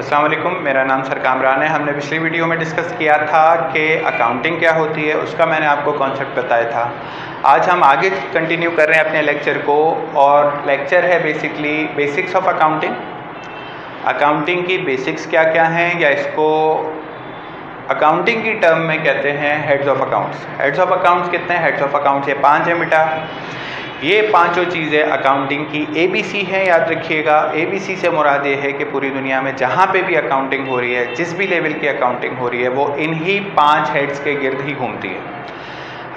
अस्सलाम वालेकुम, मेरा नाम सर कामरान है। हमने पिछली वीडियो में डिस्कस किया था कि अकाउंटिंग क्या होती है, उसका मैंने आपको कॉन्सेप्ट बताया था। आज हम आगे कंटिन्यू कर रहे हैं अपने लेक्चर को, और लेक्चर है basically basics of accounting. Accounting की बेसिक्स क्या क्या हैं, या इसको अकाउंटिंग की टर्म में कहते हैं heads of accounts. Heads of accounts कितने हैं? हेड्स ऑफ अकाउंट्स ये 5 है बेटा। ये पांचों चीज़ें अकाउंटिंग की ABC हैं, याद रखिएगा। ABC से मुराद ये है कि पूरी दुनिया में जहाँ पे भी अकाउंटिंग हो रही है, जिस भी लेवल की अकाउंटिंग हो रही है, वो इन्हीं 5 हेड्स के गिर्द ही घूमती है।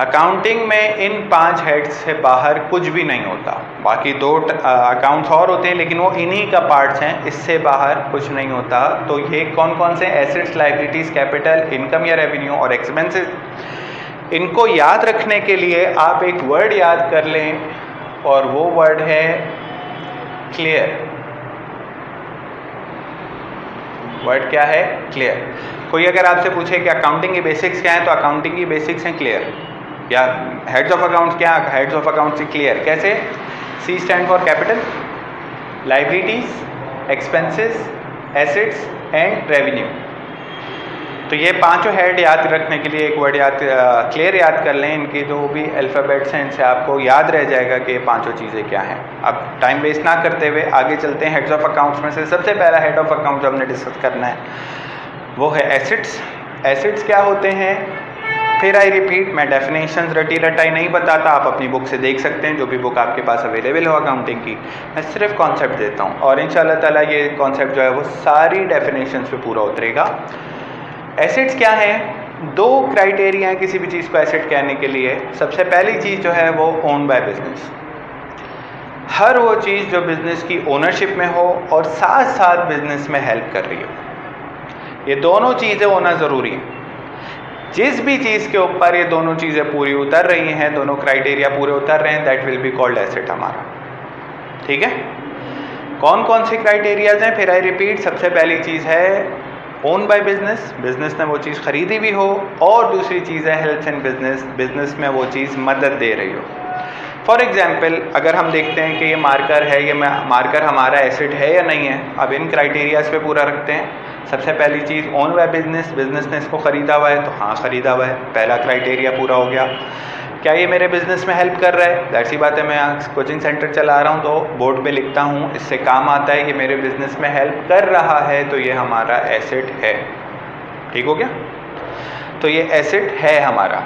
अकाउंटिंग में इन 5 हेड्स से बाहर कुछ भी नहीं होता। बाकी 2 अकाउंट्स और होते हैं, लेकिन वो इन्हीं का पार्ट्स हैं, इससे बाहर कुछ नहीं होता। तो ये कौन कौन से? एसेट्स, लायबिलिटीज़, कैपिटल, इनकम या रेवेन्यू और एक्सपेंसेस। इनको याद रखने के लिए आप एक वर्ड याद कर लें, और वो वर्ड है क्लियर। वर्ड क्या है? क्लियर। कोई अगर आपसे पूछे कि अकाउंटिंग की बेसिक्स क्या है, तो अकाउंटिंग की बेसिक्स हैं क्लियर। या हेड्स ऑफ अकाउंट्स क्या? हेड्स ऑफ अकाउंट्स से क्लियर। कैसे? C stand for capital, liabilities, expenses, assets and revenue. तो ये पांचों हेड याद रखने के लिए एक वर्ड क्लियर याद कर लें। इनके जो भी अल्फ़ाबेट्स हैं, इनसे आपको याद रह जाएगा कि ये पांचों चीज़ें क्या हैं। अब टाइम वेस्ट ना करते हुए आगे चलते हैं। हेड्स ऑफ अकाउंट्स में से सबसे पहला हेड ऑफ अकाउंट जो हमने डिस्कस करना है वो है एसेट्स। एसेट्स क्या होते हैं? फिर आई रिपीट, मैं डेफिनेशंस रटी रटाई नहीं बताता, आप अपनी बुक से देख सकते हैं, जो भी बुक आपके पास अवेलेबल हो अकाउंटिंग की। मैं सिर्फ कॉन्सेप्ट देता हूँ, और इंशाल्लाह ताला ये कॉन्सेप्ट जो है वो सारी डेफिनेशंस पे पूरा उतरेगा। एसेट्स क्या है? 2 क्राइटेरिया हैं किसी भी चीज़ को एसेट कहने के लिए। सबसे पहली चीज़ जो है वो ओन बाय बिजनेस। हर वो चीज़ जो बिजनेस की ओनरशिप में हो और साथ साथ बिजनेस में हेल्प कर रही हो, ये दोनों चीज़ें होना ज़रूरी है। जिस भी चीज़ के ऊपर ये दोनों चीज़ें पूरी उतर रही हैं, दोनों क्राइटेरिया पूरे उतर रहे हैं, that will be called asset हमारा। ठीक है? कौन कौन से क्राइटेरियाज हैं? फिर आई रिपीट, सबसे पहली चीज़ है ओन बाय बिजनेस, बिजनेस ने वो चीज़ खरीदी भी हो, और दूसरी चीज़ है हेल्प्स इन बिजनेस, बिजनेस में वो चीज़ मदद दे रही हो। फॉर एग्जांपल, अगर हम देखते हैं कि ये मार्कर है, ये मार्कर हमारा एसेट है या नहीं है। अब इन क्राइटेरियाज पे पूरा रखते हैं। सबसे पहली चीज़ ओन बाय बिजनेस, बिजनेस ने इसको ख़रीदा हुआ है, तो हाँ ख़रीदा हुआ है, पहला क्राइटेरिया पूरा हो गया। क्या ये मेरे बिज़नेस में हेल्प कर रहा है? दैट सी बात है, मैं कोचिंग सेंटर चला रहा हूँ तो बोर्ड पे लिखता हूँ, इससे काम आता है, ये मेरे बिज़नेस में हेल्प कर रहा है, तो ये हमारा एसेट है। ठीक हो गया? तो ये एसेट है हमारा।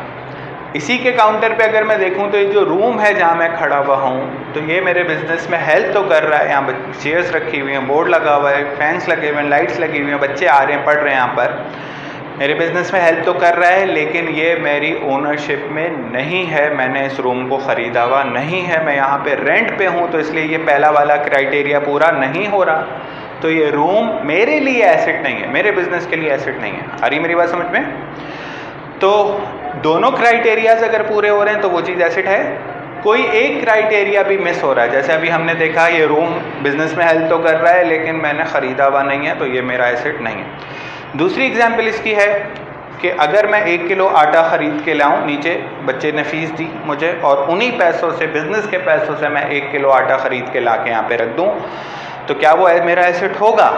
इसी के काउंटर पे अगर मैं देखूँ तो ये जो रूम है जहाँ मैं खड़ा हुआ हूँ, तो ये मेरे बिज़नेस में हेल्प तो कर रहा है। यहाँ चेयर्स रखी हुई हैं, बोर्ड लगा हुआ है, फैंस लगे हुए हैं, लाइट्स लगी हुई हैं, बच्चे आ रहे हैं, पढ़ रहे हैं, यहाँ पर मेरे बिज़नेस में हेल्प तो कर रहा है, लेकिन ये मेरी ओनरशिप में नहीं है। मैंने इस रूम को ख़रीदा हुआ नहीं है, मैं यहाँ पे रेंट पे हूँ, तो इसलिए ये पहला वाला क्राइटेरिया पूरा नहीं हो रहा। तो ये रूम मेरे लिए एसेट नहीं है, मेरे बिज़नेस के लिए एसेट नहीं है। आ रही मेरी बात समझ में? तो दोनों क्राइटेरियाज अगर पूरे हो रहे हैं तो वो चीज़ एसेट है। कोई एक क्राइटेरिया भी मिस हो रहा है, जैसे अभी हमने देखा ये रूम बिज़नेस में हेल्प तो कर रहा है, लेकिन मैंने ख़रीदा हुआ नहीं है, तो ये मेरा एसेट नहीं है। दूसरी एग्जाम्पल इसकी है कि अगर मैं 1 किलो आटा ख़रीद के लाऊं, नीचे बच्चे ने फ़ीस दी मुझे, और उन्हीं पैसों से, बिज़नेस के पैसों से मैं 1 किलो आटा ख़रीद के ला के यहाँ पे रख दूँ, तो क्या वो मेरा एसेट होगा?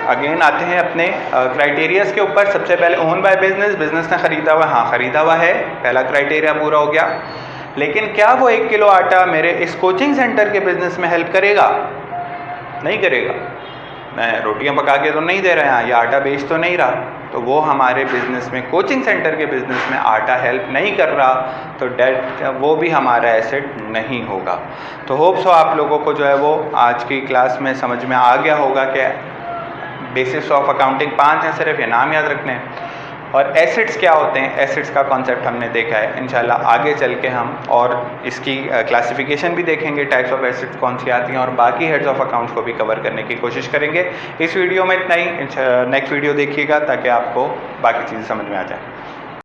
अगेन आते हैं अपने क्राइटेरियाज़ के ऊपर। सबसे पहले ओन बाय बिजनेस, बिजनेस ने ख़रीदा हुआ, हाँ ख़रीदा हुआ है, पहला क्राइटेरिया पूरा हो गया। लेकिन क्या वो 1 किलो आटा मेरे इस कोचिंग सेंटर के बिज़नेस में हेल्प करेगा? नहीं करेगा। मैं रोटियां पका के तो नहीं दे रहा है, या आटा बेच तो नहीं रहा, तो वो हमारे बिज़नेस में, कोचिंग सेंटर के बिज़नेस में आटा हेल्प नहीं कर रहा, तो डेट वो भी हमारा एसेट नहीं होगा। तो होप सो आप लोगों को जो है वो आज की क्लास में समझ में आ गया होगा कि बेसिक्स ऑफ अकाउंटिंग 5 हैं, सिर्फ ये नाम याद रखने हैं। और एसेट्स क्या होते हैं, एसेट्स का कॉन्सेप्ट हमने देखा है। इंशाल्लाह आगे चल के हम और इसकी क्लासिफिकेशन भी देखेंगे, टाइप्स ऑफ एसेट्स कौन सी आती हैं, और बाकी हेड्स ऑफ अकाउंट्स को भी कवर करने की कोशिश करेंगे। इस वीडियो में इतना ही। नेक्स्ट वीडियो देखिएगा ताकि आपको बाकी चीज़ें समझ में आ जाए।